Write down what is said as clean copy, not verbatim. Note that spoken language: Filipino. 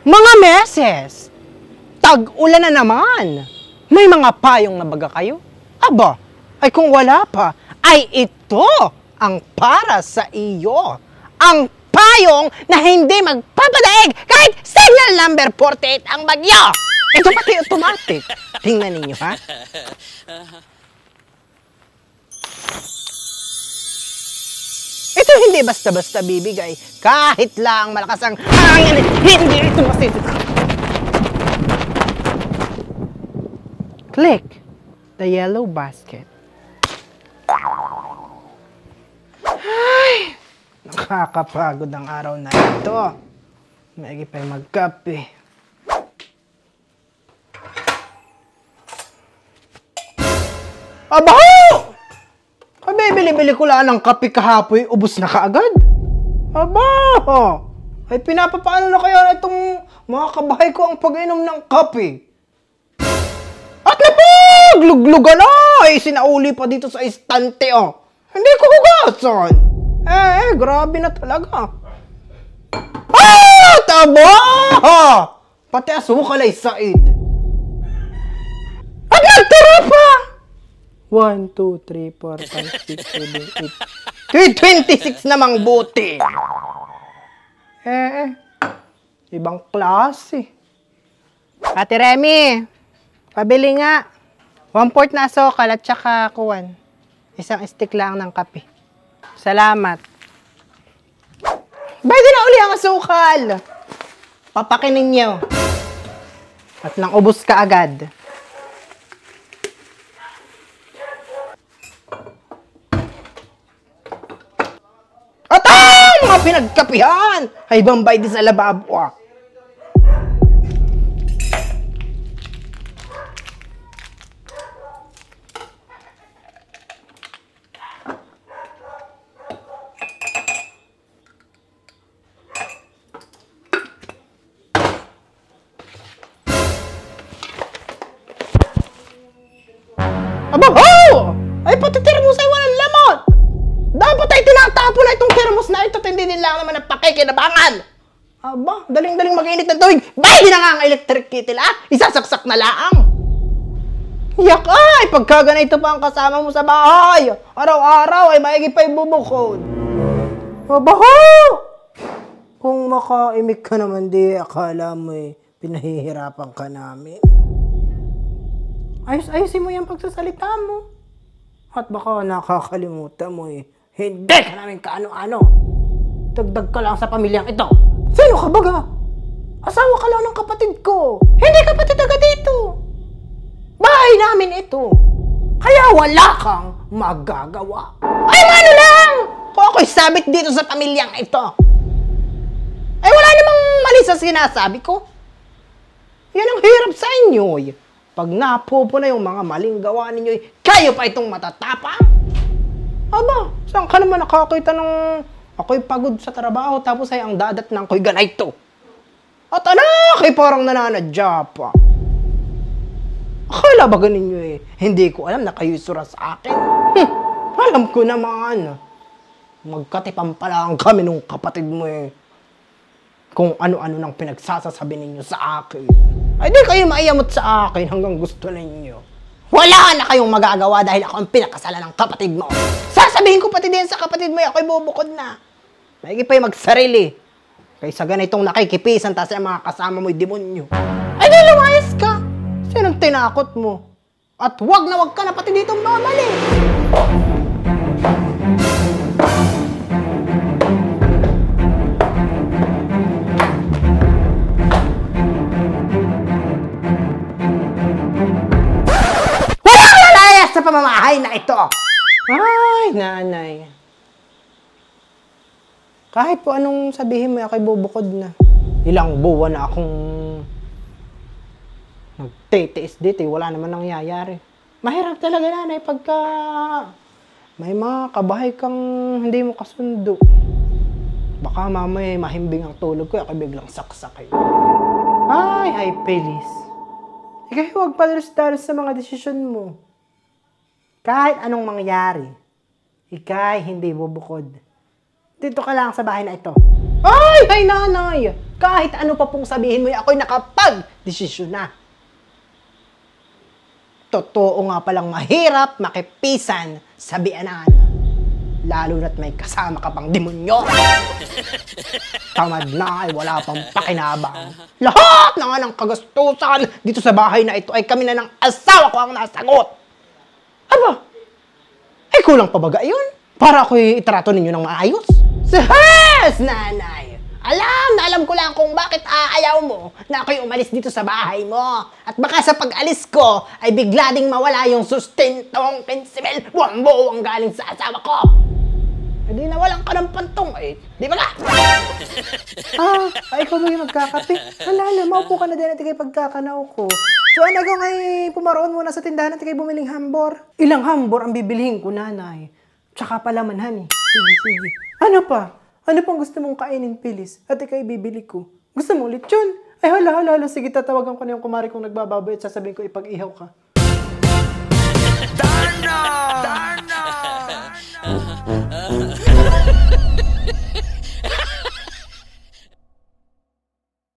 Mga meses! Tag-ulan na naman! May mga payong na baga kayo? Aba, ay kung wala pa, ay ito ang para sa iyo. Ang payong na hindi magpapadaig kahit signal number 48 ang bagyo! Ito pati automatic. Tingnan ninyo, ha? Ito hindi basta-basta bibigay. Kahit lang malakas ang hangin, hindi ito masisira. Click the yellow basket. Ay, nakakapagod ang araw na ito. Maigi pa'y magkape. Abaho! Bili-bili ko lang ng kape kahapoy, ubos na kaagad. Aba! Ay pinapapaano na kaya itong mga kabahay ko ang pag-inom ng kape? At napagluglugan na! Ay sinauli pa dito sa istante, oh. Hindi ko hugasan. Grabe na talaga. Taba! Pati asukal ay said. At nagtara pa! 1, 2, 3, 4, 5, 6, 7, 8. 26 namang buti. Ibang klase. Ate Remy, pabili nga. 1/4 na asukal at saka kuwan. Isang stick lang ng kape. Salamat. Pwede na uli ang asukal. Papakinin niyo. At nang ubos ka agad. Mga pinagkapihan! Ay, bambay din sa lababo, ah. Aba, ho! Ay, pati termos ay walang lamot! Dapat ay tinatapo na itong termos na ito at hindi nila naman ang pakikinabangan. Aba, daling-daling mag-init ng tubig. Bahay na nga ang electric kettle, ah! Isasaksak na laang. Yak ay, pagka ganito pa ang kasama mo sa bahay, araw-araw ay maigi pa ibubukod. Aba, ho! Kung makaimik ka naman di, akala mo eh, pinahihirapan ka namin. Ayos-ayusin mo yung pagsasalita mo. At baka nakakalimutan mo eh. Hindi ka namin kaano-ano. Dagdag ka lang sa pamilyang ito. Sino ka baga? Asawa ka lang ng kapatid ko. Hindi kapatid agad dito. Bahay namin ito. Kaya wala kang magagawa. Ay, ano lang! Kung ako'y sabit dito sa pamilyang ito. Ay, wala namang mali sa sinasabi ko. Yan ang hirap sa inyo eh. Pag napupo na yung mga maling gawa ninyo, kayo pa itong matatapang? Aba, saan ka naman nakakita ng ako'y pagod sa trabaho tapos ay ang dadat ng ko'y ganito? At anak, ay parang nananadya pa. Akala ba ganin nyo eh? Hindi ko alam na kayo'y sura sa akin. Alam ko naman. Magkatipan pa lang kami nung kapatid mo eh. Kung ano-ano nang pinagsasasabi ninyo sa akin. Ay di kayo maiyamot sa akin hanggang gusto ninyo. Wala na kayong magagawa dahil ako ang pinakasalan ng kapatid mo. Sasabihin ko pati din sa kapatid mo, ako'y bubukod na. Maigi pa'y magsarili. Kaysa ganitong nakikipisan tas ang mga kasama mo'y demonyo. Ay di lumayas ka. Sinong tinakot mo? At wag ka na pati ditong mamali. Sa pamamahay na ito. Ay, nanay. Kahit po anong sabihin mo, ako'y bubukod na. Ilang buwan na akong nagtitiis dito, wala naman nangyayari. Mahirap talaga, nanay, pagka may mga kabahay kang hindi mo kasundo. Baka mamaya mahimbing ang tulog ko, ako'y biglang saksakay. Ay, please. Ikaw huwag padalos-dalos sa mga desisyon mo. Kahit anong mangyari, ikay hindi bubukod. Dito ka lang sa bahay na ito. Ay, nanay! Kahit ano pa pong sabihin mo, ako'y nakapag-desisyon na. Totoo nga palang mahirap makipisan sa biyanan. Lalo na't may kasama ka pang demonyo. Tamad na ay wala pang pakinabang. Lahat na nga ng kagastusan dito sa bahay na ito ay kami na ng asawa ko ang nasagot. Aba, ay kulang pa baga yun? Para ako'y itrato ninyo ng maayos? Sahas, nanay! Alam ko lang kung bakit aayaw mo na ako'y umalis dito sa bahay mo. At baka sa pag-alis ko ay bigla ding mawala yung sustentong pensibil buwang-buwang galing sa asawa ko. Hindi na walang ka ng pantong eh. Di ba nga? Ay ikaw ba yung magkakape? Halala, maupo ka na din natin kay pagkakanaw ko. So anagong ay pumaroon muna sa tindahan natin kay bumiling hambor. Ilang hambor ang bibilihin ko, nanay? Tsaka pala manhan eh. Sige. Ano pa? Ano pang gusto mong kainin, Pilis? At ikay bibili ko. Gusto mo lechon? Ay hala. Sige, tatawagan ko na yung kumari kong nagbababay at sasabihin ko ipag-ihaw ka.